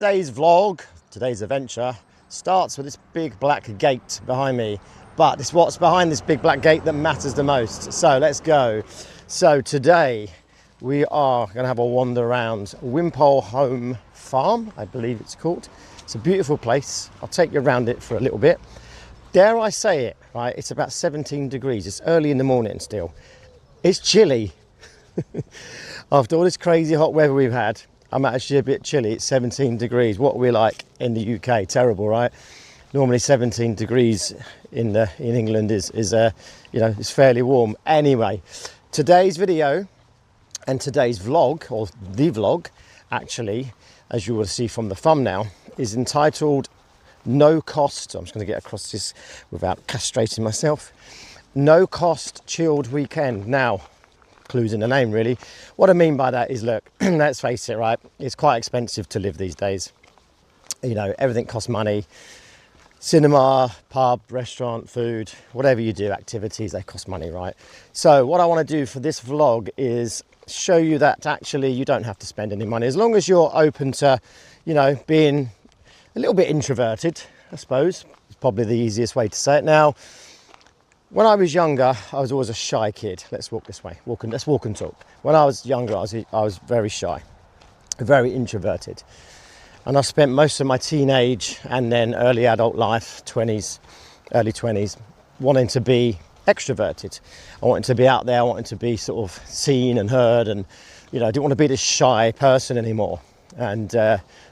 Today's vlog, today's adventure, starts with this big black gate behind me. But it's what's behind this big black gate that matters the most. So let's go. So today we are going to have a wander around Wimpole Home Farm, I believe it's called. It's a beautiful place. I'll take you around it for a little bit. Dare I say it, right? It's about 17 degrees. It's early in the morning still. It's chilly. After all this crazy hot weather we've had, I'm actually a bit chilly. It's 17 degrees. What we're like in the UK, terrible, right? Normally 17 degrees in England is it's fairly warm. Anyway, today's video and today's vlog, or the vlog, actually, as you will see from the thumbnail, is entitled No Cost. I'm just going to get across this without castrating myself. No Cost Chilled Weekend. Now, clues in the name really. What I mean by that is, look, let's face it, right? It's quite expensive to live these days. You know, everything costs money. Cinema, pub, restaurant, food, whatever you do, activities, they cost money, right? So what I want to do for this vlog is show you that actually you don't have to spend any money as long as you're open to, you know, being a little bit introverted, I suppose. It's probably the easiest way to say it. Now, when I was younger, I was always a shy kid. Let's walk this way. Let's walk and talk. When I was younger, I was very shy, very introverted. And I spent most of my teenage and then early adult life, early 20s, wanting to be extroverted. I wanted to be out there. I wanted to be sort of seen and heard, and I didn't want to be this shy person anymore. And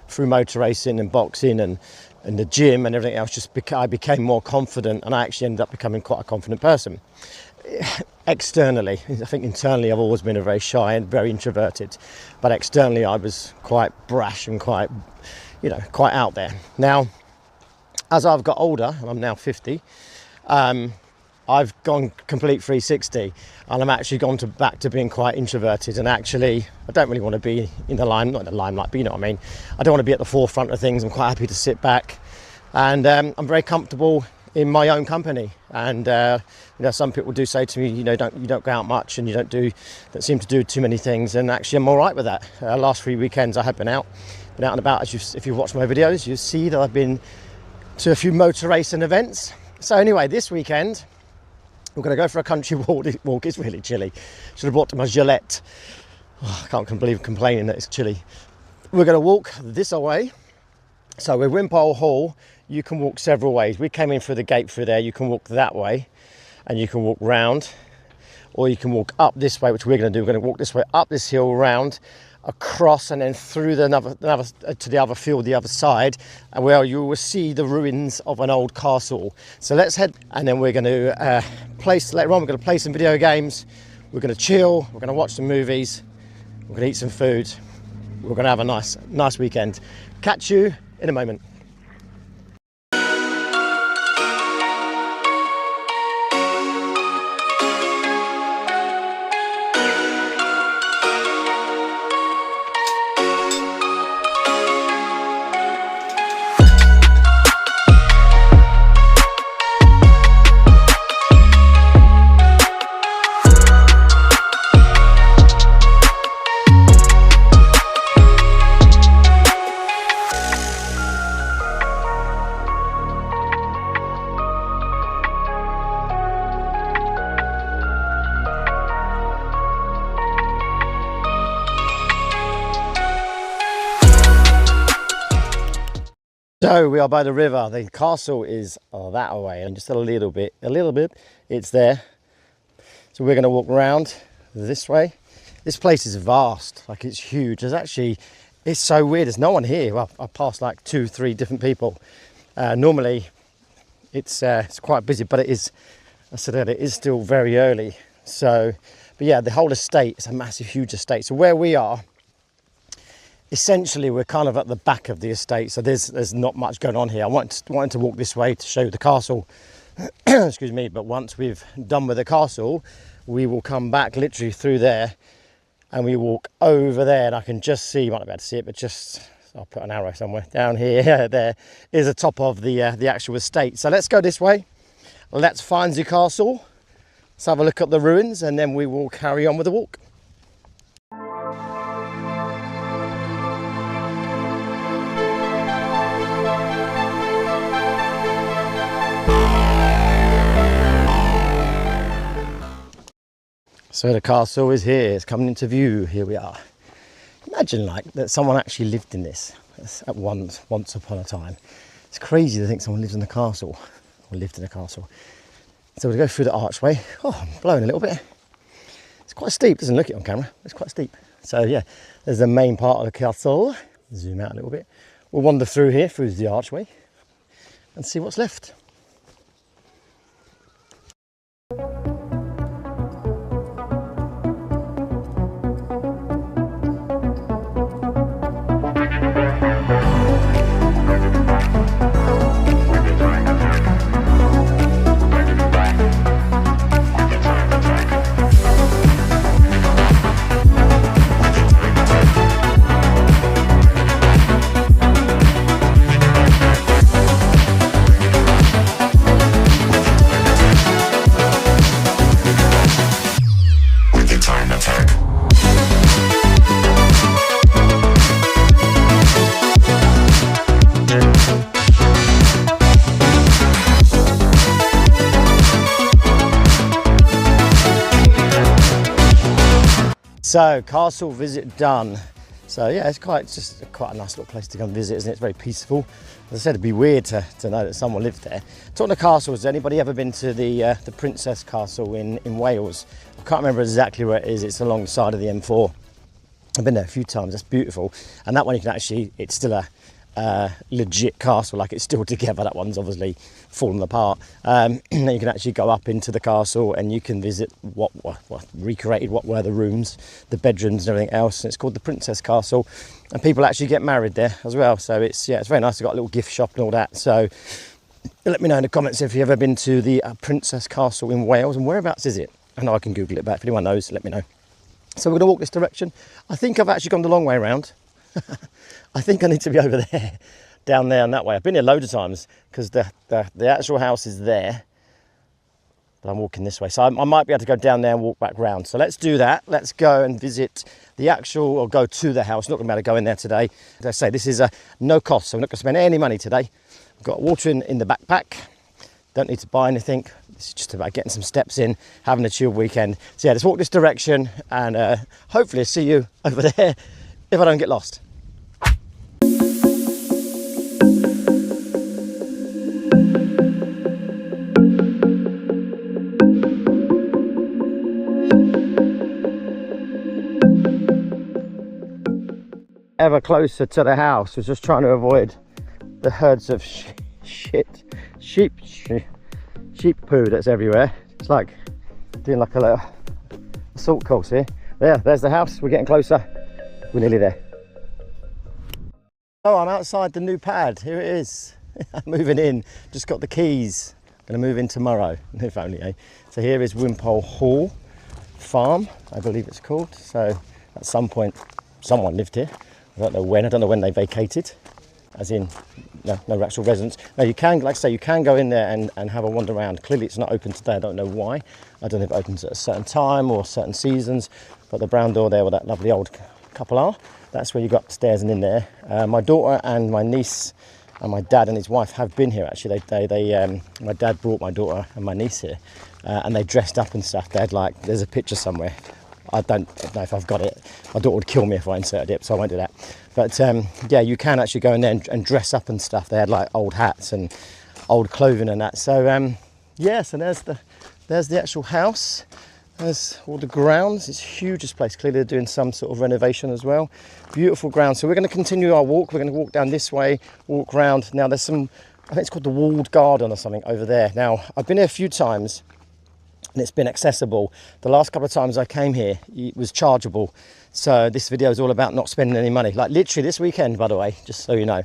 through motor racing and boxing and the gym and everything else, I became more confident, and I actually ended up becoming quite a confident person. Externally, I think internally I've always been a very shy and very introverted, but externally I was quite brash and quite out there. Now, as I've got older, and I'm now 50, I've gone complete 360, and I'm actually gone back to being quite introverted. And actually, I don't really want to be in the limelight, but you know what I mean. I don't want to be at the forefront of things. I'm quite happy to sit back, and I'm very comfortable in my own company. And some people do say to me, you don't go out much, and you don't seem to do too many things. And actually, I'm all right with that. Last 3 weekends, I have been out and about. If you've watched my videos, you see that I've been to a few motor racing events. So anyway, this weekend, we're going to go for a country walk. It's really chilly. Should have brought my Gillette. I can't believe complaining that it's chilly. We're going to walk this way. So we're Wimpole Hall. You can walk several ways. We came in through the gate through there. You can walk that way, and you can walk round, or you can walk up this way, which we're going to do. We're going to walk this way, up this hill, round, across, and then through to the other field, the other side, and where you will see the ruins of an old castle. So let's head, and then we're going to later on. We're going to play some video games. We're going to chill. We're going to watch some movies. We're going to eat some food. We're going to have a nice weekend. Catch you in a moment. So we are by the river. The castle is that way, and just a little bit, it's there. So we're going to walk around this way. This place is vast, like it's huge. It's so weird. There's no one here. Well, I passed like 2-3 different people. Normally it's quite busy, but it is still very early. So, but yeah, the whole estate is a massive, huge estate. So where we are, essentially, we're kind of at the back of the estate, so there's not much going on here. I wanted to walk this way to show you the castle, excuse me, but once we've done with the castle, we will come back literally through there, and we walk over there, and I can just see, you might not be able to see it, but just, I'll put an arrow somewhere, down here, there is the top of the actual estate. So let's go this way, let's find the castle, let's have a look at the ruins, and then we will carry on with the walk. So the castle is here, it's coming into view. Here we are. Imagine like that someone actually lived in this at once upon a time. It's crazy to think someone lives in a castle or lived in a castle. So we go through the archway. Oh, I'm blowing a little bit. It's quite steep, doesn't look it on camera. It's quite steep. So yeah, there's the main part of the castle. Zoom out a little bit. We'll wander through here, through the archway, and see what's left. So castle visit done. So yeah, it's just quite a nice little place to come visit, isn't it? It's very peaceful. As I said, it'd be weird to know that someone lived there. Talking of castles, has anybody ever been to the Princess Castle in Wales? I can't remember exactly where it is. It's alongside of the M4. I've been there a few times. That's beautiful. And that one you can actually, it's still a legit castle, like it's still together. That one's obviously fallen apart. You can actually go up into the castle and you can visit what recreated what were the rooms, the bedrooms and everything else. And it's called the Princess Castle, and people actually get married there as well. So it's very nice. It's got a little gift shop and all that. So let me know in the comments if you've ever been to the Princess Castle in Wales, and whereabouts is it? I know I can Google it, but if anyone knows, let me know. So we're going to walk this direction. I think I've actually gone the long way around. I think I need to be over there, down there and that way. I've been here loads of times because the actual house is there, but I'm walking this way. So I might be able to go down there and walk back round. So let's do that. Let's go and visit the actual, or go to the house. Not going to be able to go in there today. As I say, this is a no cost, so we're not going to spend any money today. I've got water in the backpack. Don't need to buy anything. It's just about getting some steps in, having a chill weekend. So yeah, let's walk this direction and hopefully I'll see you over there if I don't get lost. Ever closer to the house. We're just trying to avoid the herds of sheep poo that's everywhere. It's like doing like a little assault course here. There's the house. We're getting closer. We're nearly there. Oh, I'm outside the new pad. Here it is. I'm moving in. Just got the keys. Going to move in tomorrow, if only, eh? So here is Wimpole Hall Farm, I believe it's called. So at some point, someone lived here. I don't know when. I don't know when they vacated, as in no actual residents. Now you can, like I say, you can go in there and have a wander around. Clearly it's not open today. I don't know why. I don't know if it opens at a certain time or certain seasons, but the brown door there where that lovely old couple are, that's where you go upstairs and in there. My daughter and my niece and my dad and his wife have been here actually. My dad brought my daughter and my niece here, and they dressed up and stuff. They had like, there's a picture somewhere. I don't know if I've got it. My daughter would kill me if I inserted it, so I won't do that. But yeah, you can actually go in there and dress up and stuff. They had like old hats and old clothing and that. So yeah, so there's the actual house. There's all the grounds. It's huge, this place. Clearly they're doing some sort of renovation as well. Beautiful ground. So we're going to continue our walk. We're going to walk down this way, walk round. Now there's some, I think it's called the walled garden or something over there. Now I've been here a few times and it's been accessible. The last couple of times I came here, it was chargeable. So this video is all about not spending any money. Like literally this weekend, by the way, just so you know.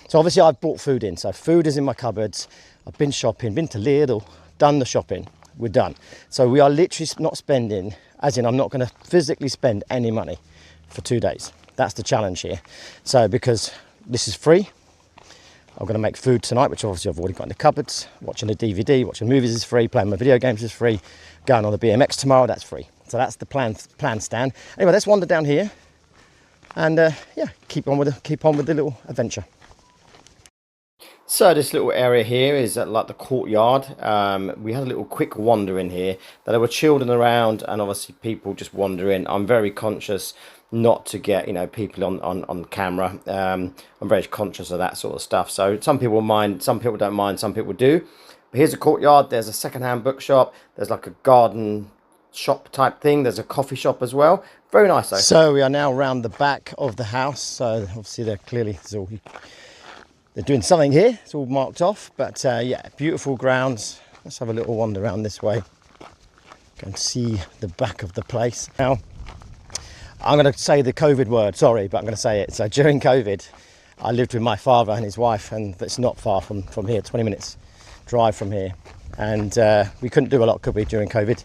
So obviously I've brought food in. So food is in my cupboards. I've been shopping, been to Lidl, done the shopping. We're done. So we are literally not spending, as in I'm not going to physically spend any money for 2 days. That's the challenge here. So because this is free, I'm going to make food tonight, which obviously I've already got in the cupboards. Watching a DVD, watching movies is free. Playing my video games is free. Going on the BMX tomorrow, that's free. So that's the plan stand. Anyway, let's wander down here and yeah, keep on with the little adventure. So this little area here is like the courtyard. We had a little quick wander in here. There were children around and obviously people just wandering. I'm very conscious not to get, you know, people on camera. I'm very conscious of that sort of stuff. So some people mind, some people don't mind, some people do. But here's a courtyard. There's a second-hand bookshop. There's like a garden shop type thing. There's a coffee shop as well. Very nice though. So we are now around the back of the house. So obviously they're clearly... They're doing something here, it's all marked off, but yeah, beautiful grounds. Let's have a little wander around this way. Go and see the back of the place. Now, I'm going to say the COVID word, sorry, but I'm going to say it. So during COVID, I lived with my father and his wife, and it's not far from here, 20 minutes drive from here. And we couldn't do a lot, could we, during COVID?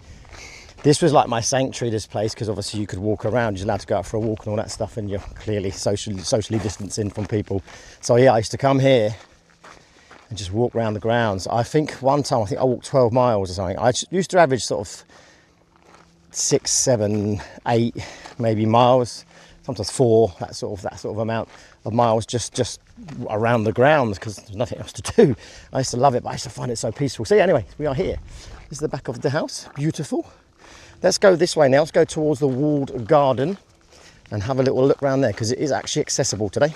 This was like my sanctuary, this place, because obviously you could walk around, you're allowed to go out for a walk and all that stuff, and you're clearly socially distancing from people. So yeah, I used to come here and just walk around the grounds. I think one time, I walked 12 miles or something. I used to average sort of 6, 7, 8 maybe miles, sometimes 4, that sort of amount of miles just around the grounds, because there's nothing else to do. I used to love it, but I used to find it so peaceful. So yeah, anyway, we are here. This is the back of the house, beautiful. Let's go this way now. Let's go towards the walled garden and have a little look around there, because it is actually accessible today.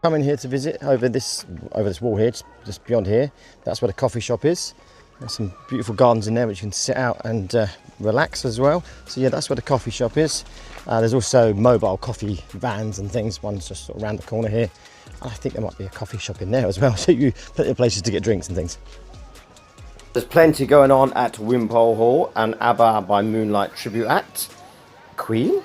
Coming here to visit over this wall here, just beyond here. That's where the coffee shop is. There's some beautiful gardens in there which you can sit out and relax as well. So yeah, that's where the coffee shop is. There's also mobile coffee vans and things. One's just sort of around the corner here. I think there might be a coffee shop in there as well. So you plenty of places to get drinks and things. There's plenty going on at Wimpole Hall, and ABBA by Moonlight tribute act. Queen.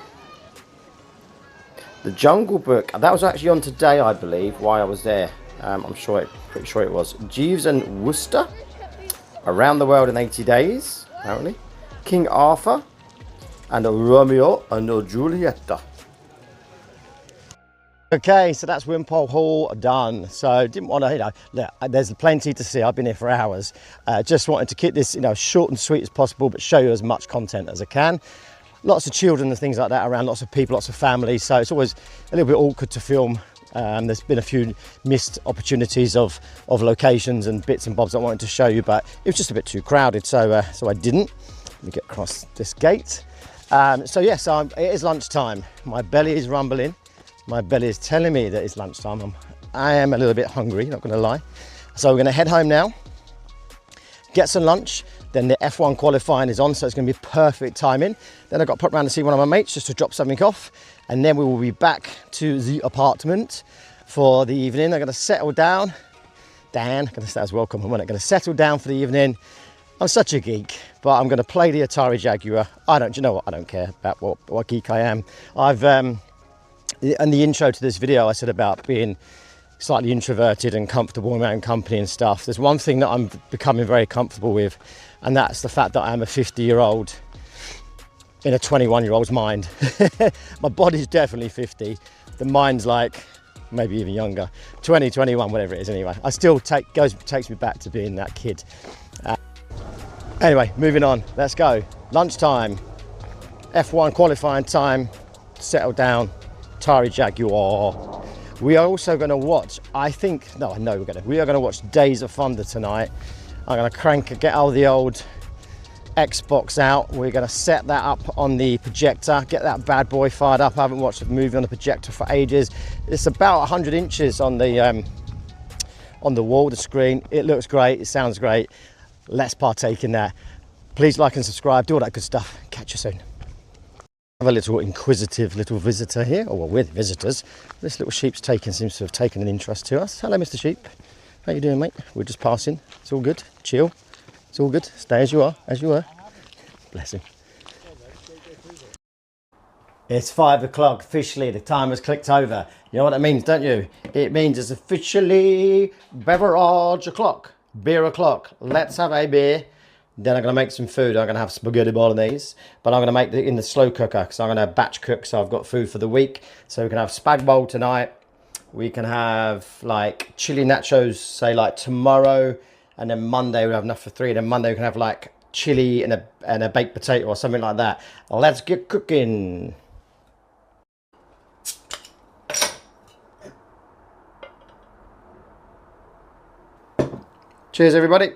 The Jungle Book, that was actually on today, I believe, while I was there. I'm pretty sure it was. Jeeves and Wooster, Around the World in 80 Days, apparently. King Arthur, and Romeo and Julieta. Okay, so that's Wimpole Hall done. So didn't want to, you know, look, there's plenty to see. I've been here for hours. Just wanted to keep this, you know, short and sweet as possible, but show you as much content as I can. Lots of children and things like that around, lots of people, lots of families, so it's always a little bit awkward to film. There's been a few missed opportunities of locations and bits and bobs I wanted to show you, but it was just a bit too crowded, so I didn't. Let me get across this gate. So yes, it is lunchtime. My belly is rumbling. My belly is telling me that it's lunchtime. I am a little bit hungry, not going to lie. So we're going to head home now, get some lunch. Then the F1 qualifying is on, so it's going to be perfect timing. Then I've got to pop around to see one of my mates just to drop something off. And then we will be back to the apartment for the evening. I'm going to settle down. Dan, I'm going to say as welcome. I'm going to settle down for the evening. I'm such a geek, but I'm going to play the Atari Jaguar. Do you know what? I don't care about what geek I am. In the intro to this video, I said about being slightly introverted and comfortable in my own company and stuff. There's one thing that I'm becoming very comfortable with, and that's the fact that I'm a 50-year-old in a 21-year-old's mind. My body's definitely 50. The mind's like maybe even younger, 20, 21, whatever it is. Anyway, I still takes me back to being that kid. Anyway, moving on. Let's go. Lunchtime, F1 qualifying time. Settle down. Atari Jaguar. We are also going to watch, we are going to watch Days of Thunder tonight. I'm going to get all the old Xbox out. We're going to set that up on the projector, get that bad boy fired up. I haven't watched a movie on the projector for ages. It's about 100 inches on the wall, the screen. It looks great, it sounds great. Let's partake in that. Please like and subscribe, do all that good stuff. Catch you soon. I have a little inquisitive little visitor here, or well, we're visitors. This little sheep's seems to have taken an interest to us. Hello, Mr. Sheep. How you doing, mate? We're just passing. It's all good. Chill. It's all good. Stay as you are, as you were. Bless him. It's 5 o'clock officially. The time has clicked over. You know what that means, don't you? It means it's officially beverage o'clock, beer o'clock. Let's have a beer. Then I'm going to make some food. I'm going to have spaghetti bolognese, but I'm going to make it in the slow cooker because I'm going to batch cook. So I've got food for the week. So we can have spag bowl tonight. We can have like chili nachos, say like tomorrow, and then Monday we'll have enough for 3. And then Monday we can have like chili and a baked potato or something like that. Let's get cooking. Cheers, everybody.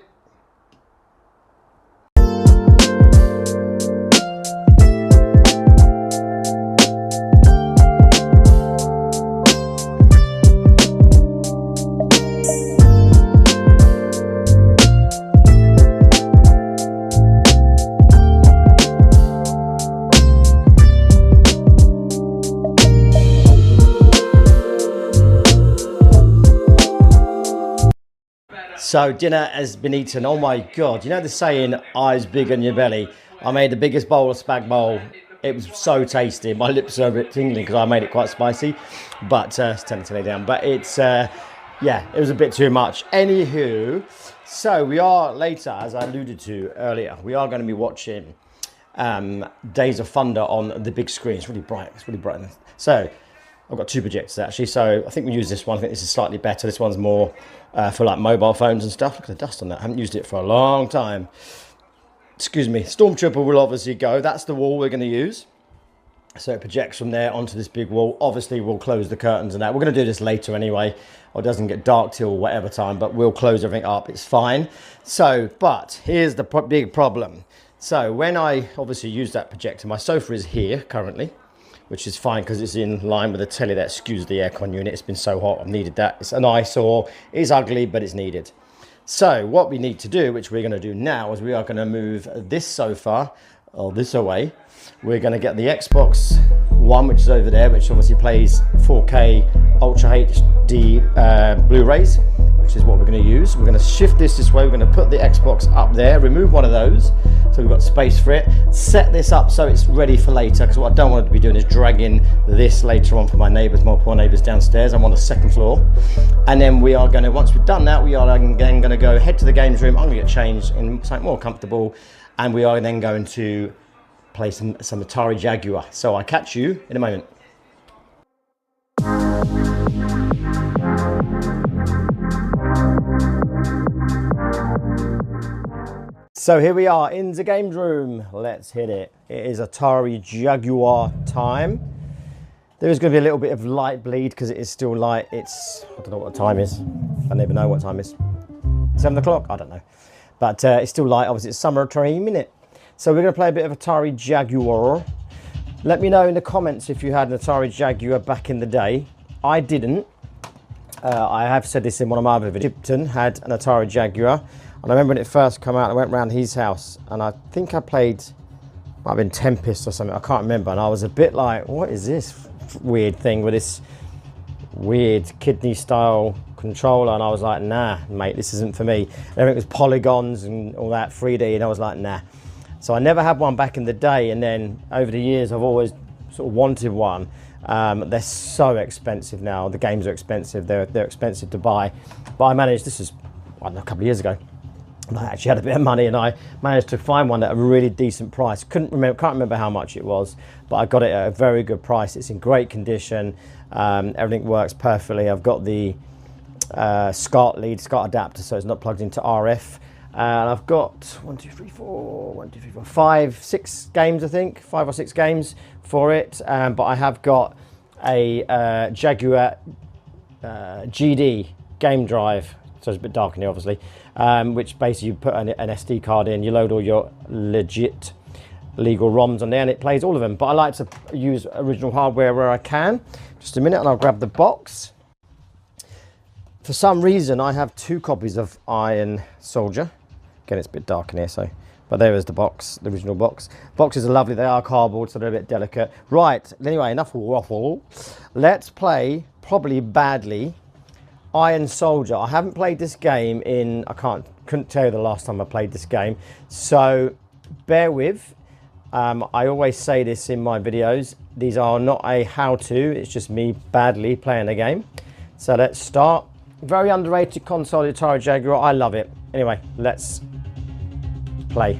So dinner has been eaten. Oh my God. You know the saying, eyes big on your belly? I made the biggest bowl of spag bowl. It was so tasty. My lips are a bit tingling because I made it quite spicy. But, it's turning to lay down. But it's, yeah, it was a bit too much. Anywho, so we are later, as I alluded to earlier, we are going to be watching Days of Thunder on the big screen. It's really bright. It's really bright. So I've got 2 projectors actually, so I think we use this one. I think this is slightly better. This one's more for like mobile phones and stuff. Look at the dust on that. I haven't used it for a long time. Excuse me. Stormtrooper will obviously go. That's the wall we're going to use. So it projects from there onto this big wall. Obviously, we'll close the curtains and that. We're going to do this later anyway, or it doesn't get dark till whatever time, but we'll close everything up. It's fine. So, but here's the big problem. So when I obviously use that projector, my sofa is here currently, which is fine because it's in line with the telly. That excuse the aircon unit. It's been so hot. I've needed that. It's an eyesore. It's ugly, but it's needed. So what we need to do, which we're going to do now, is we are going to move this sofa or this away. We're going to get the Xbox One, which is over there, which obviously plays 4K Ultra HD Blu-rays, which is what we're going to use. We're going to shift this way. We're going to put the Xbox up there, remove one of those, so we've got space for it. Set this up so it's ready for later, because what I don't want to be doing is dragging this later on for my neighbours, my poor neighbours downstairs. I'm on the 2nd floor. And then we are going to, once we've done that, we are then going to go head to the games room. I'm going to get changed in something more comfortable, and we are then going to play some Atari Jaguar. So I'll catch you in a moment. So here we are in the games room. Let's hit it. It is Atari Jaguar time. There is going to be a little bit of light bleed because it is still light. It's, I don't know what the time is. I never know what time it is. 7 o'clock? I don't know. But it's still light. Obviously it's summertime, innit? So we're going to play a bit of Atari Jaguar. Let me know in the comments if you had an Atari Jaguar back in the day. I didn't. I have said this in one of my other videos. Tipton had an Atari Jaguar. And I remember when it first came out, I went round his house and I think I played, might have been Tempest or something, I can't remember. And I was a bit like, what is this weird thing with this weird kidney style controller? And I was like, nah, mate, this isn't for me. And everything was polygons and all that 3D, and I was like, nah. So I never had one back in the day, and then over the years I've always sort of wanted one. They're so expensive now. The games are expensive. They're expensive to buy. But I managed, this is, I don't know, a couple of years ago. I actually had a bit of money and I managed to find one at a really decent price. Can't remember how much it was, but I got it at a very good price. It's in great condition. Everything works perfectly. I've got the SCART adapter, so it's not plugged into RF. And I've got 6 games, I think, 5 or 6 games for it. But I have got a Jaguar GD game drive. So it's a bit dark in here, obviously, which basically you put an SD card in, you load all your legal ROMs on there, and it plays all of them. But I like to use original hardware where I can. Just a minute, and I'll grab the box. For some reason, I have 2 copies of Iron Soldier. Again, it's a bit dark in here, so. But there is the box, the original box. Boxes are lovely. They are cardboard, so they're a bit delicate. Right. Anyway, enough waffle. Let's play, probably badly, Iron Soldier. I haven't played this game in, couldn't tell you the last time I played this game, so bear with. I always say this in my videos. These are not a how-to, it's just me badly playing the game. So let's start. Very underrated console, the Atari Jaguar. I love it. Anyway, let's play.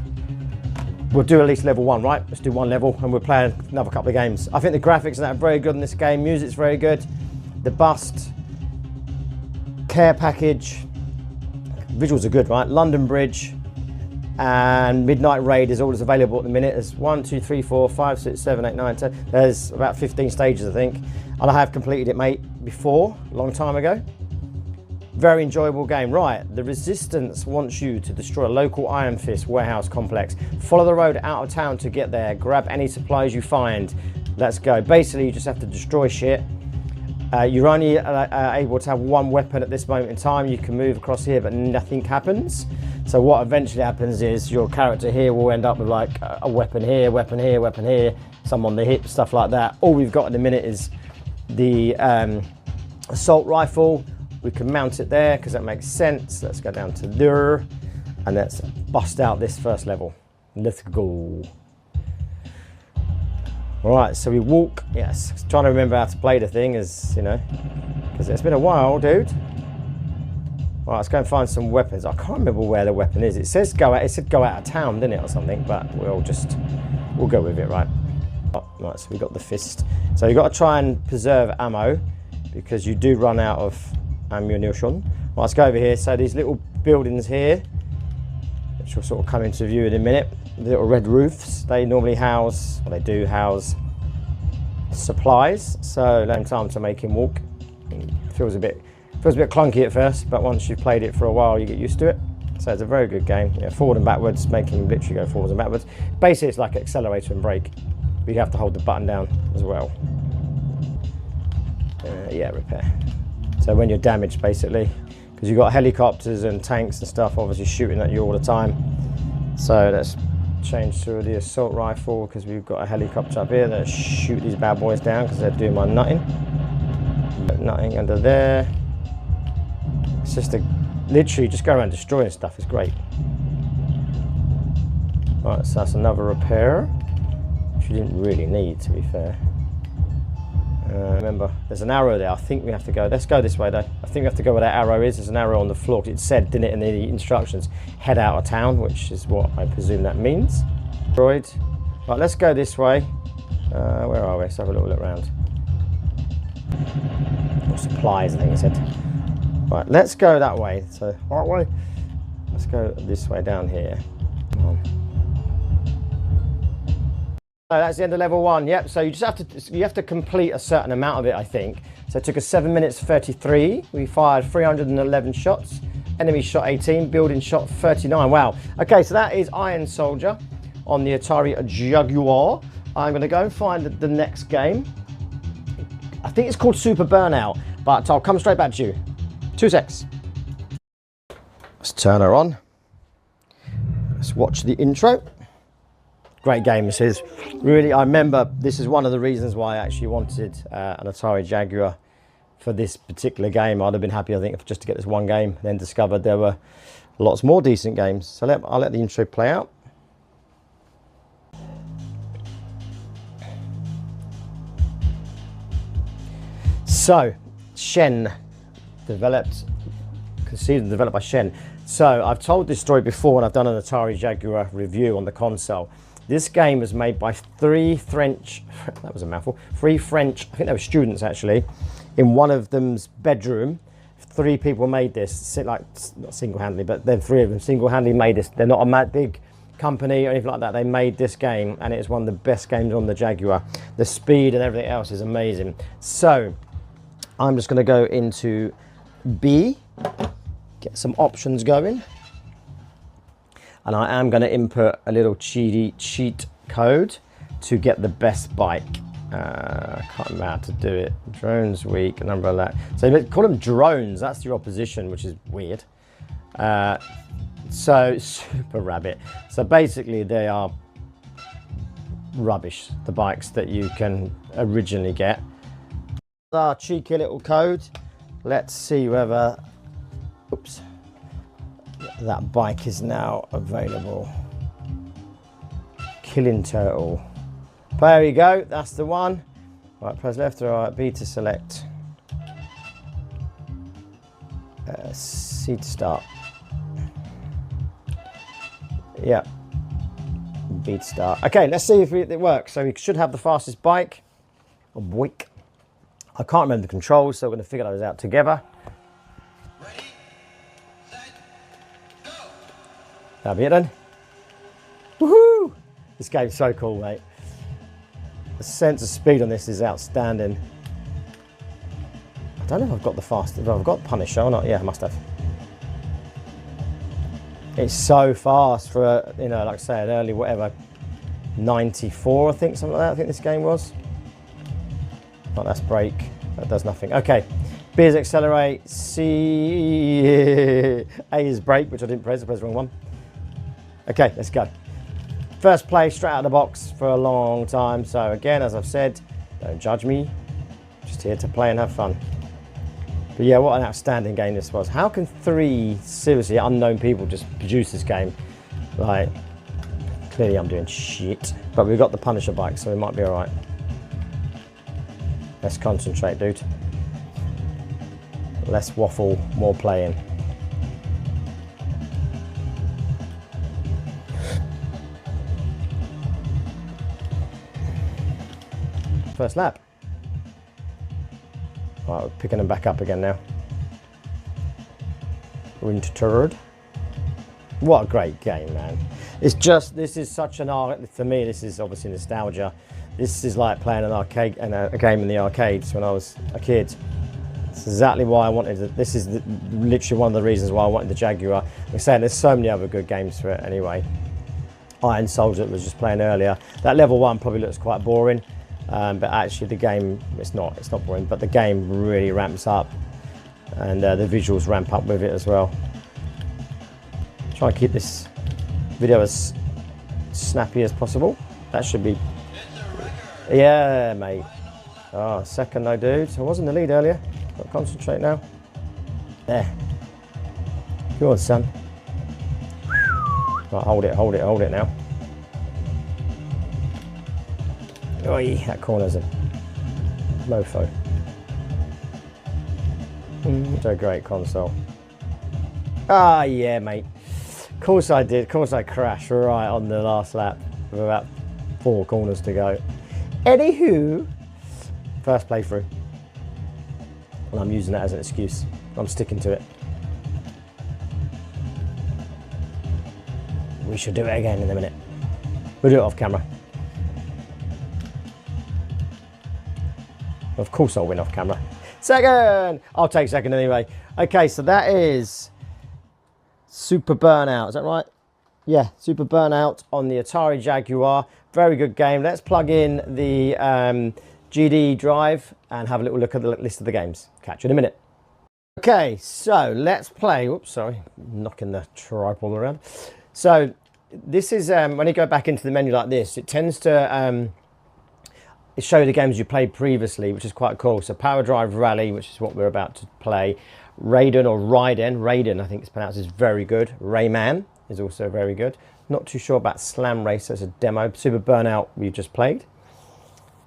We'll do at least level 1, right? Let's do 1 level and we'll play another couple of games. I think the graphics and that are very good in this game. Music's very good. The bust, care package, visuals are good, right? London Bridge and Midnight Raid is all that's available at the minute. There's 1, 2, 3, 4, 5, 6, 7, 8, 9, 10. There's about 15 stages, I think. And I have completed it, mate, before, a long time ago. Very enjoyable game. Right, the Resistance wants you to destroy a local Iron Fist warehouse complex. Follow the road out of town to get there. Grab any supplies you find. Let's go. Basically, you just have to destroy shit. You're only able to have 1 weapon at this moment in time. You can move across here, but nothing happens. So what eventually happens is your character here will end up with like a weapon here, weapon here, weapon here, some on the hip, stuff like that. All we've got in a minute is the assault rifle. We can mount it there because that makes sense. Let's go down to there and let's bust out this first level. Let's go. All right, so we walk. Yes, trying to remember how to play the thing, as you know, because it's been a while, dude. All right, let's go and find some weapons. I can't remember where the weapon is. It says go out. It said go out of town, didn't it, or something? But we'll go with it, right? Oh, right, so we got the fist. So you've got to try and preserve ammo because you do run out of ammunition. Well, let's go over here. So these little buildings here, which will sort of come into view in a minute, the little red roofs, they normally house, or they do house, supplies. So long time to make him walk. Feels a bit clunky at first, but once you've played it for a while, you get used to it. So it's a very good game. Yeah, forward and backwards, make him literally go forwards and backwards. Basically, it's like accelerator and brake, but you have to hold the button down as well. Yeah, repair. So when you're damaged, basically, because you've got helicopters and tanks and stuff obviously shooting at you all the time. So let's change to the assault rifle because we've got a helicopter up here that shoot these bad boys down because they're doing my nutting. Nutting under there. It's just literally just go around destroying stuff. It's great. Right, so that's another repair, which you didn't really need, to be fair. Remember, there's an arrow there. I think we have to go. Let's go this way, though. I think we have to go where that arrow is. There's an arrow on the floor. It said, didn't it, in the instructions, head out of town, which is what I presume that means. Right, let's go this way. Where are we? Let's have a little look around. Or supplies, I think it said. Right, let's go that way. So, right way. Let's go this way down here. Come on. So that's the end of level 1. Yep. So you have to complete a certain amount of it, I think. So it took us 7 minutes 33. We fired 311 shots. Enemy shot 18. Building shot 39. Wow. Okay, so that is Iron Soldier on the Atari Jaguar. I'm going to go and find the next game. I think it's called Super Burnout, but I'll come straight back to you. 2 secs. Let's turn her on. Let's watch the intro. Great game this is. Really, I remember this is one of the reasons why I actually wanted an Atari Jaguar for this particular game. I'd have been happy, I think, just to get this one game, then discovered there were lots more decent games. So I'll let the intro play out. So, Shen, conceived and developed by Shen. So, I've told this story before and I've done an Atari Jaguar review on the console. This game was made by three French, I think they were students actually, in one of them's bedroom. 3 people made this, like, not single-handedly, but then 3 of them single-handedly made this. They're not a big company or anything like that. They made this game and it's one of the best games on the Jaguar. The speed and everything else is amazing. So, I'm just going to go into B, get some options going. And I am going to input a little cheat code to get the best bike. I can't remember how to do it. Drones weak, number of that. So they call them drones, that's your opposition, which is weird. So Super Rabbit. So basically they are rubbish, the bikes that you can originally get. Our cheeky little code. Let's see whether, oops, that bike is now available. killing turtle. There we go, that's the one. Right, press left or right, B to select. C to start. Yeah. B to start. Okay, let's see if it works. So we should have the fastest bike. Or bike. I can't remember the controls, so we're going to figure those out together. Ready, set, go. That'll be it then. Woohoo! This game's so cool, mate. The sense of speed on this is outstanding. I don't know if I've got the fastest, if I've got Punisher or not. Yeah, I must have. It's so fast for a, you know, like I say, an early whatever, 94, I think, something like that. I think this game was. Oh, that's brake. That does nothing. Okay. B is accelerate. C. A is brake, which I didn't press. I pressed the wrong one. Okay, let's go. First play straight out of the box for a long time. So again, as I've said, don't judge me. Just here to play and have fun. But yeah, what an outstanding game this was. How can 3 seriously unknown people just produce this game? Like, clearly I'm doing shit. But we've got the Punisher bike, so we might be all right. Let's concentrate, dude. Less waffle, more playing. First lap. Right, we're picking them back up again now. We're into third. What a great game, man. It's just, this is such an art, for me, this is obviously nostalgia. This is like playing an arcade and a game in the arcades when I was a kid. It's exactly why I wanted it. This is literally one of the reasons why I wanted the Jaguar. I'm saying there's so many other good games for it anyway. Iron Soldier that was just playing earlier. That level 1 probably looks quite boring. But actually the game, it's not boring, but the game really ramps up and the visuals ramp up with it as well. Try and keep this video as snappy as possible. That should be, yeah, mate. Oh, second though, dude. I was in the lead earlier. Got to concentrate now. There. Go on, son. Right, hold it now. Oi, that corner's a mofo. It's a great console. Ah, yeah, mate. Of course I did. Of course I crashed right on the last lap with about 4 corners to go. Anywho, first playthrough. And I'm using that as an excuse. I'm sticking to it. We should do it again in a minute. We'll do it off camera. Of course I'll win off camera. Second! I'll take second anyway. Okay, so that is Super Burnout. Is that right? Yeah, Super Burnout on the Atari Jaguar. Very good game. Let's plug in the GD drive and have a little look at the list of the games. Catch you in a minute. Okay, so let's play. Oops, sorry. Knocking the tripod around. So this is, when you go back into the menu like this, it tends to show you the games you played previously, which is quite cool. So Power Drive Rally, which is what we're about to play. Raiden or Raiden, I think it's pronounced, is very good. Rayman is also very good. Not too sure about Slam Racer, it's a demo. Super Burnout we just played.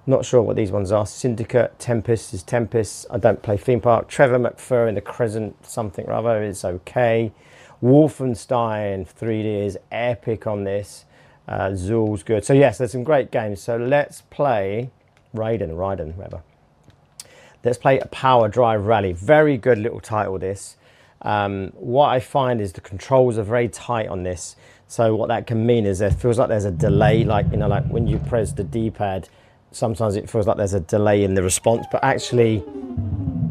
Not sure what these ones are. Syndicate, Tempest is Tempest. I don't play Theme Park. Trevor McFur in the Crescent something or other is okay. Wolfenstein 3D is epic on this. Zool's good. So yes, there's some great games. So let's play Raiden, whatever. Let's play a Power Drive Rally. Very good little title, this. What I find is the controls are very tight on this. So what that can mean is it feels like there's a delay, like, you know, like when you press the D-pad, sometimes it feels like there's a delay in the response, but actually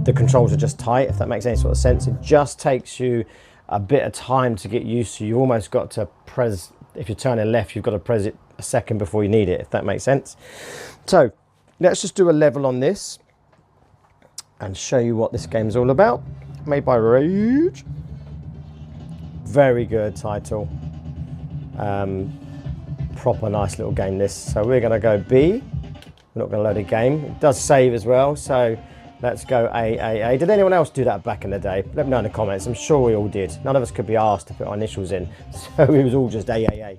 the controls are just tight, if that makes any sort of sense. It just takes you a bit of time to get used to. You've almost got to press, if you're turning left, you've got to press it a second before you need it, if that makes sense. So let's just do a level on this and show you what this game's all about. Made by Rage. Very good title. Proper nice little game, this. So we're going to go B. We're not going to load a game. It does save as well, so let's go A. Did anyone else do that back in the day? Let me know in the comments. I'm sure we all did. None of us could be asked to put our initials in, so it was all just A.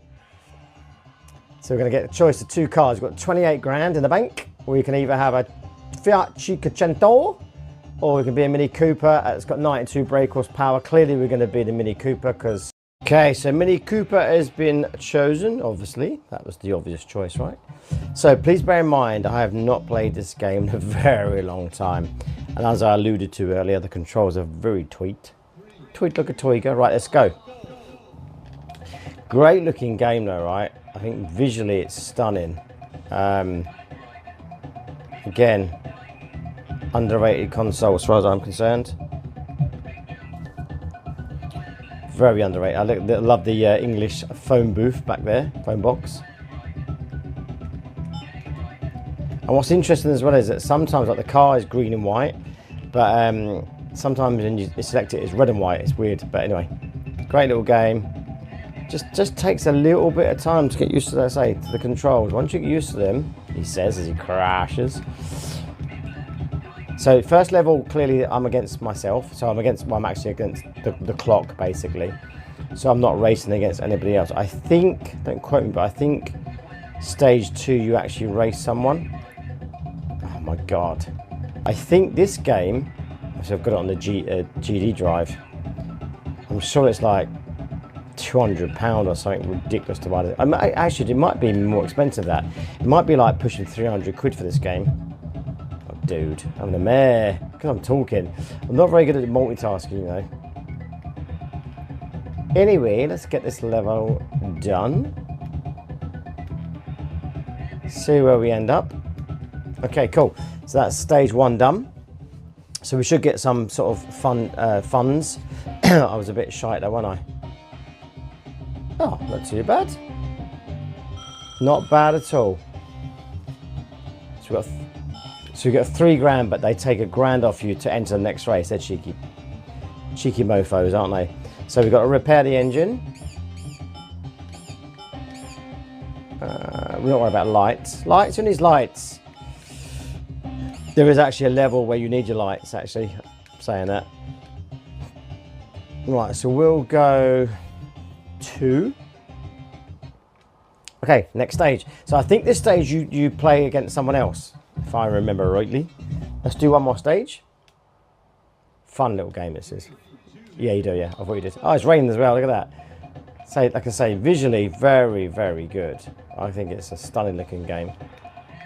So So we're going to get a choice of two cars. We've got 28 grand in the bank, or you can either have a Fiat Cinquecento, or we can be a Mini Cooper. It's got 92 brake horsepower. Clearly we're going to be the Mini Cooper because... Okay, so Mini Cooper has been chosen, obviously. That was the obvious choice, right? So please bear in mind, I have not played this game in a very long time. And as I alluded to earlier, the controls are very tweaked. Tweet, look at Toyga. Right, let's go. Great looking game though, right? I think visually it's stunning. Again, underrated console as far as I'm concerned. Very underrated. I love the English phone booth back there, phone box. And what's interesting as well is that sometimes like the car is green and white, but sometimes when you select it, it's red and white. It's weird, but anyway, great little game. Just takes a little bit of time to get used to, let's say, to the controls. Once you get used to them, he says as he crashes. So first level, clearly I'm against myself. So I'm actually against the clock basically. So I'm not racing against anybody else. I think, don't quote me, but I think stage 2 you actually race someone. Oh my God. I think this game, so I've got it on the GD drive. I'm sure it's like £200 or something ridiculous to buy it. Actually, it might be more expensive than that. It might be like pushing 300 quid for this game. Oh, dude, I'm the mayor because I'm talking. I'm not very good at multitasking, you know. Anyway, let's get this level done. See where we end up. Okay, cool. So that's stage 1 done. So we should get some sort of funds. I was a bit shy though, wasn't I? Oh, not too bad. Not bad at all. So we got 3 grand, but they take £1 grand off you to enter the next race. They're cheeky mofos, aren't they? So we've got to repair the engine. We're not worried about lights. Lights, who needs lights? There is actually a level where you need your lights, actually. I'm saying that. Right, so we'll go 2. Okay, next stage. So I think this stage you play against someone else, if I remember rightly. Let's do one more stage. Fun little game this is. Yeah, you do, yeah. I thought you did. Oh, it's raining as well, look at that. So, like I say, visually very, very good. I think it's a stunning looking game.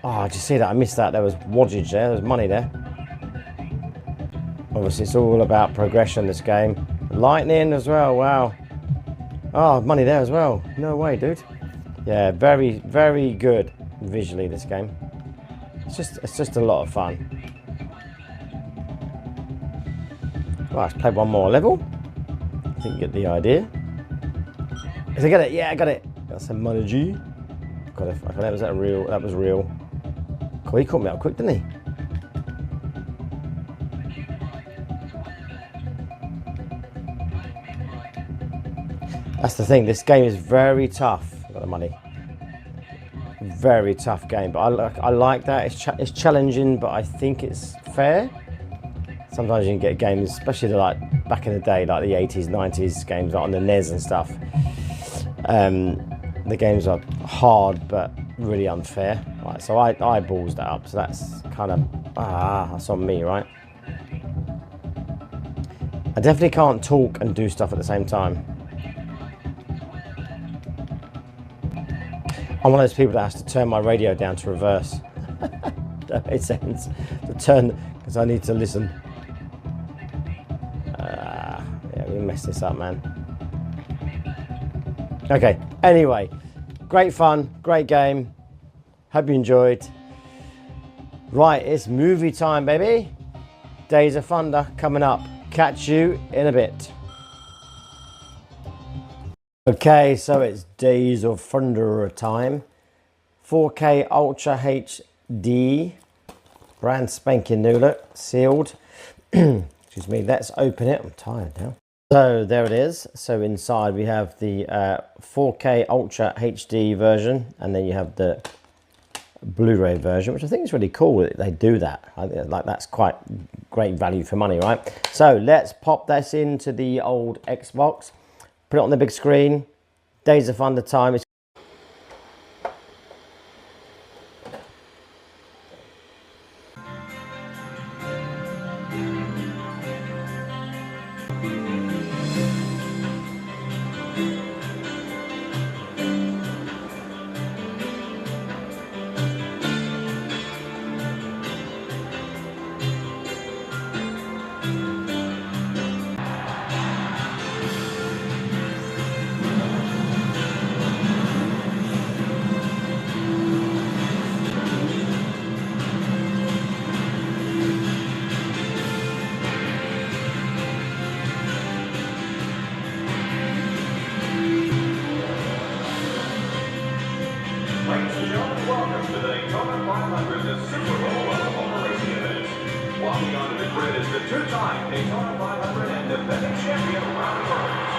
Oh, did you see that? I missed that. There was wattage there, there was money there. Obviously, it's all about progression, this game. Lightning as well, wow. Oh, money there as well. No way, dude. Yeah, very, very good visually, this game. It's just a lot of fun. Right, let's play one more level. I think you get the idea. Did I get it? Yeah, I got it. Got some money, G. Got it. That was real. That was real. Cool, he caught me up quick, didn't he? That's the thing. This game is very tough. Got the money. Very tough game, but I like that. It's challenging, but I think it's fair. Sometimes you can get games, especially like back in the day, like the 80s, 90s games, like on the NES and stuff. The games are hard, but really unfair. Right, so I balls that up. So that's kind of that's on me, right? I definitely can't talk and do stuff at the same time. I'm one of those people that has to turn my radio down to reverse. That makes sense. To turn, because I need to listen. Yeah, we messed this up, man. Okay, anyway, great fun, great game. Hope you enjoyed. Right, it's movie time, baby. Days of Thunder coming up. Catch you in a bit. Okay, so it's Days of Thunder time. 4K Ultra HD. Brand spanking new look, sealed. Excuse me, let's open it. I'm tired now. So there it is. So inside we have the 4K Ultra HD version, and then you have the Blu-ray version, which I think is really cool that they do that. I think like that's quite great value for money, right? So let's pop this into the old Xbox, put it on the big screen. Days of Thunder time. Walking onto the grid is the two-time Daytona 500 and defending champion, Ron Burns.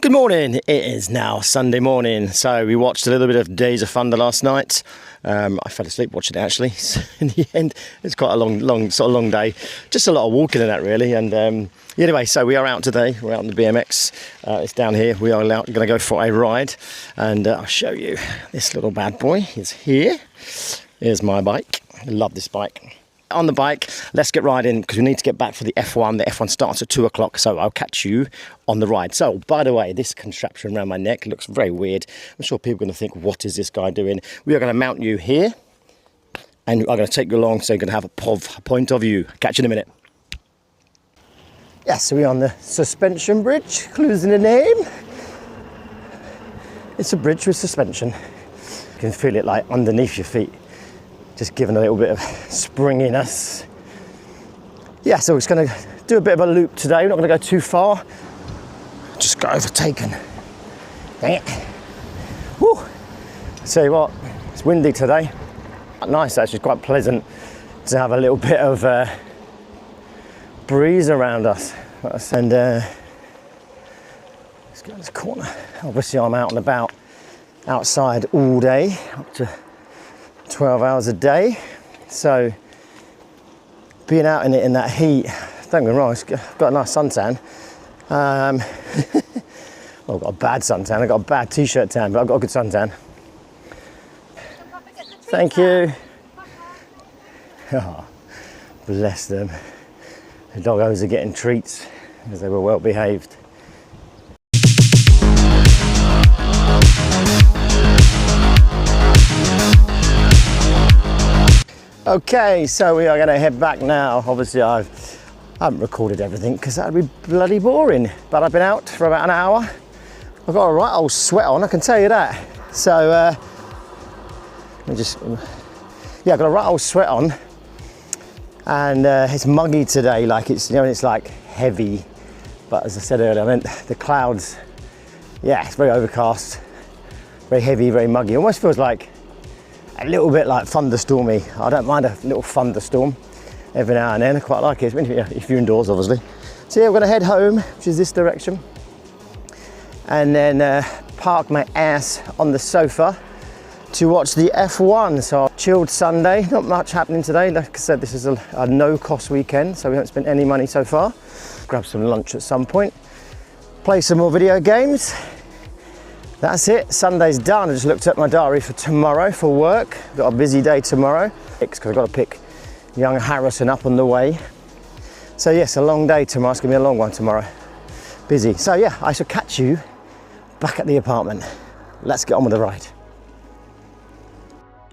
Good morning. It is now Sunday morning, so we watched a little bit of Days of Thunder last night. I fell asleep watching it actually. So in the end, it's quite a long day. Just a lot of walking in that really. And anyway, so we are out today. We're out on the BMX. It's down here. We are going to go for a ride, and I'll show you this little bad boy. Is here. Here's my bike. I love this bike. On the bike, let's get riding because we need to get back for the F1. The F1 starts at 2 o'clock, so I'll catch you on the ride. So, by the way, this contraption around my neck looks very weird. I'm sure people are going to think, what is this guy doing? We are going to mount you here, and I'm going to take you along so you're going to have a point of view. Catch you in a minute. Yeah, so we're on the suspension bridge, clues in the name. It's a bridge with suspension. You can feel it like underneath your feet. Just giving a little bit of springiness. Yeah, so we're just going to do a bit of a loop today. We're not going to go too far. Just got overtaken. Dang it. Woo. Tell you what, it's windy today. Nice actually, it's quite pleasant to have a little bit of breeze around us. And let's get in this corner. Obviously I'm out and about outside all day, up to 12 hours a day, so being out in it in that heat, don't get me wrong, it's got a nice suntan. Well, I've got a bad suntan, I've got a bad t-shirt tan, but I've got a good suntan. Thank you. Oh, bless them. The doggos are getting treats because they were well behaved. Okay, so we are going to head back now. Obviously I haven't recorded everything because that would be bloody boring, but I've been out for about an hour. I've got a right old sweat on, I can tell you that. So let me just, yeah, I've got a right old sweat on, and it's muggy today, like it's, you know, it's like heavy, but as I said earlier, I meant the clouds, yeah, it's very overcast, very heavy, very muggy. It almost feels like a little bit like thunderstormy. I don't mind a little thunderstorm every now and then. I quite like it, if you're indoors, obviously. So yeah, we're going to head home, which is this direction, and then park my ass on the sofa to watch the F1. So a chilled Sunday, not much happening today. Like I said, this is a no-cost weekend, so we haven't spent any money so far. Grab some lunch at some point, play some more video games. That's it, Sunday's done. I just looked at my diary for tomorrow for work. Got a busy day tomorrow because I've got to pick young Harrison up on the way. So yes, a long day tomorrow. It's gonna be a long one tomorrow. Busy. So yeah, I shall catch you back at the apartment. Let's get on with the ride.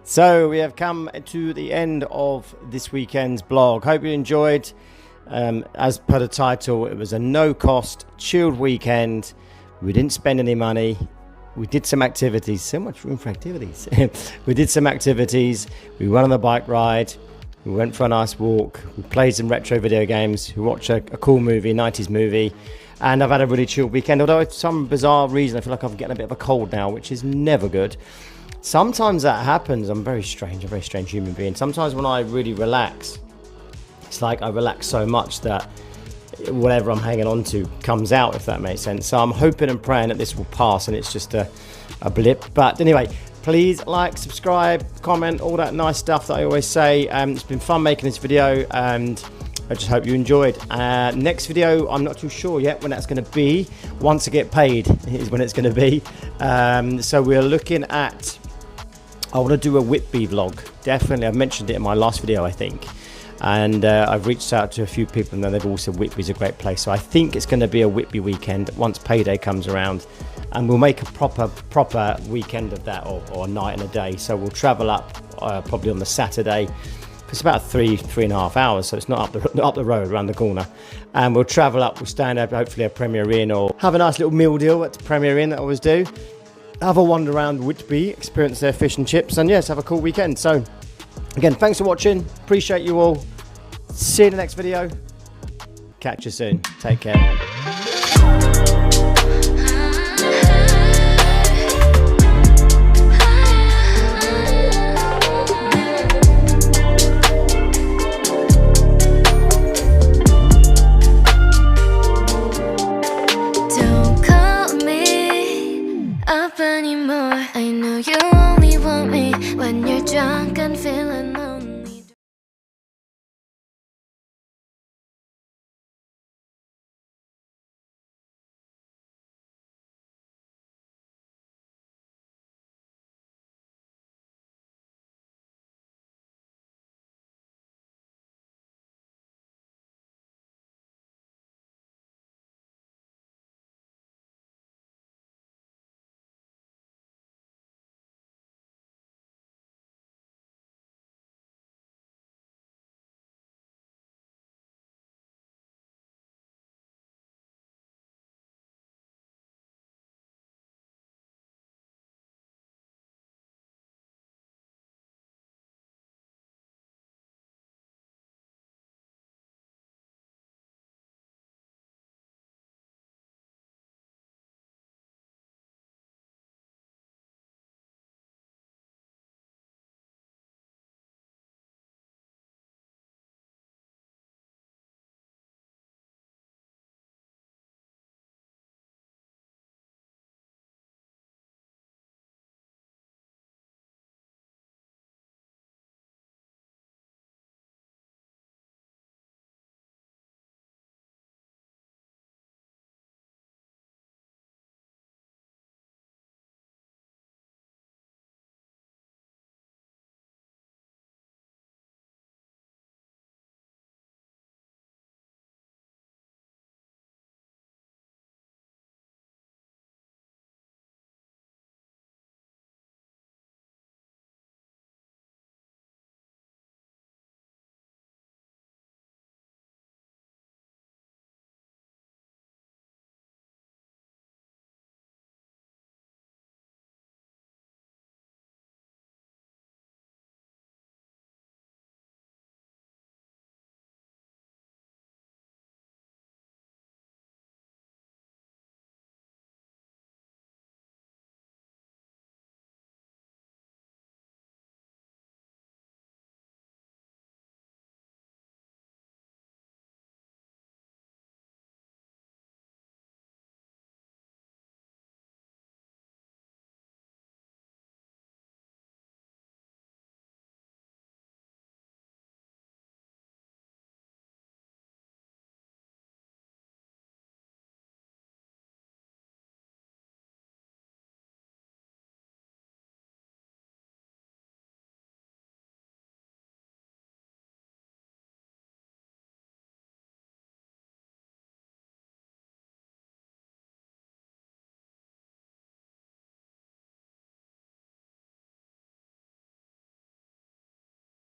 So we have come to the end of this weekend's blog. Hope you enjoyed. As per the title, it was a no-cost, chilled weekend. We didn't spend any money. We did some activities, so much room for activities. We did some activities, we went on the bike ride, We went for a nice walk. We played some retro video games. We watched a cool movie, 90s movie. And I've had a really chill weekend. Although for some bizarre reason, I feel like I'm getting a bit of a cold now, which is never good. Sometimes that happens. I'm very strange, a very strange human being. Sometimes when I really relax, it's like I relax so much that whatever I'm hanging on to comes out, if that makes sense. So I'm hoping and praying that this will pass and it's just a blip. But anyway, please like, subscribe, comment, all that nice stuff that I always say. It's been fun making this video and I just hope you enjoyed. Next video, I'm not too sure yet when that's going to be. Once I get paid is when it's going to be. So we're looking at, I want to do a Whitby vlog. Definitely, I've mentioned it in my last video, I think. And I've reached out to a few people and they've all said Whitby's a great place. So I think it's going to be a Whitby weekend once payday comes around. And we'll make a proper weekend of that, or a night and a day. So we'll travel up probably on the Saturday. It's about 3.5 hours, so it's not up the road, around the corner. And we'll travel up, we'll stand up, hopefully a Premier Inn, or have a nice little meal deal at the Premier Inn that I always do. Have a wander around Whitby, experience their fish and chips, and yes, have a cool weekend. So again, thanks for watching, appreciate you all. See you in the next video. Catch you soon, take care.